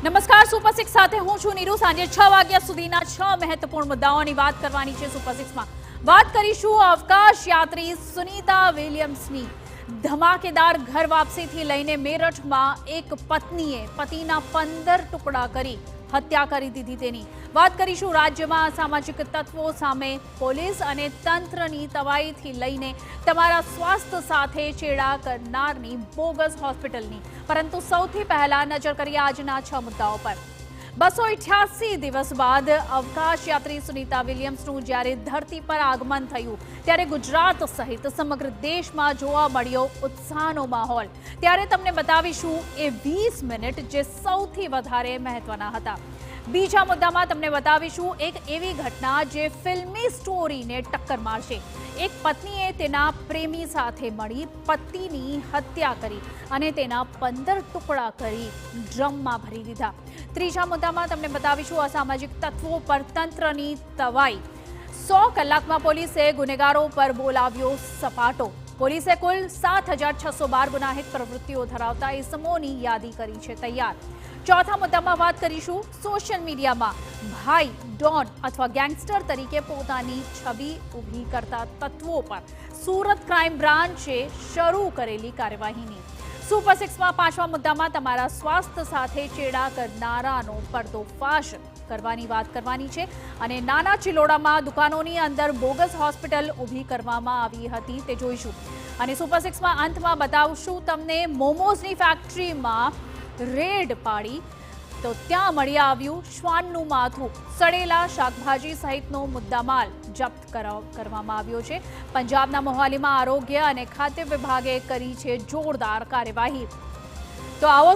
નમસ્કાર, super six સાથે હું છું નીરુ। સાંજે 6 વાગ્યા સુધીના 6 મહત્વપૂર્ણ મુદ્દાઓની વાત કરવાની છે। સુપર સિક્સમાં વાત કરીશું અવકાશ યાત્રી સુનીતા વિલિયમ્સની ધમાકેદાર ઘર વાપસીથી લઈને મેરઠમાં એક પત્નીએ પતિના 15 ટુકડા કરી હત્યા કરી દીધી તેની વાત કરીશું। રાજ્યમાં અસામાજિક તત્વો સામે પોલીસ અને તંત્રની તવાઈથી લઈને તમારા સ્વાસ્થ્ય સાથે ચેડા કરનારની બોગસ હોસ્પિટલની, પરંતુ સૌથી પહેલા નજર કરીએ આજના 6 મુદ્દાઓ પર। 288 દિવસ બાદ અવકાશ યાત્રી સુનીતા વિલિયમ્સનું જ્યારે ધરતી પર આગમન થયું ત્યારે ગુજરાત સહિત સમગ્ર દેશમાં જોવા મળ્યો ઉત્સાહનો માહોલ। ત્યારે તમને બતાવીશું એ 20 મિનિટ જે સૌથી વધારે મહત્વના હતા। બીજા મુદ્દામાં તમને બતાવીશું એક એવી ઘટના જે ફિલ્મી સ્ટોરીને ટક્કર મારશે। એક પત્નીએ તેના પ્રેમી સાથે મળી પતિની હત્યા કરી અને તેના 15 ટુકડા કરી ડ્રમમાં ભરી દીધા। ત્રીજા મુદ્દામાં તમને બતાવીશું અસામાજિક તત્વો પર તંત્રની તવાઈ। 100 કલાકમાં પોલીસે ગુનેગારો પર બોલાવ્યો સપાટો। પોલીસે કુલ 7,612 ગુનાહિત પ્રવૃત્તિઓ ધરાવતા ઇસમોની યાદી કરી છે તૈયાર। ચોથા મુદ્દામાં વાત કરીશું સોશિયલ મીડિયામાં ભાઈ, ડોન અથવા ગેંગસ્ટર તરીકે પોતાની છબી ઊભી કરતા તત્વો પર સુરત ક્રાઇમ બ્રાન્ચે શરૂ કરેલી કાર્યવાહીની। સુપર સિક્સમાં પાંચમા મુદ્દામાં તમારા સ્વાસ્થ્ય સાથે ચેડા કરનારાનો પર્દોફાશ કરવાની વાત કરવાની છે અને નાના ચિલોડામાં દુકાનોની અંદર બોગસ હોસ્પિટલ ઊભી કરવામાં આવી હતી તે જોઈશું। અને સુપર સિક્સમાં અંતમાં બતાવશું તમને મોમોઝની ફેક્ટરીમાં રેડ પાડી તો ત્યાં મળી આવ્યું શ્વાનનું માથું। સડેલા શાકભાજી સહિતનો મુદ્દામાલ જપ્ત કરવામાં આવ્યો છે। પંજાબના મોહાલીમાં આરોગ્ય અને ખાદ્ય વિભાગે કરી છે જોરદાર કાર્યવાહી। તો આવો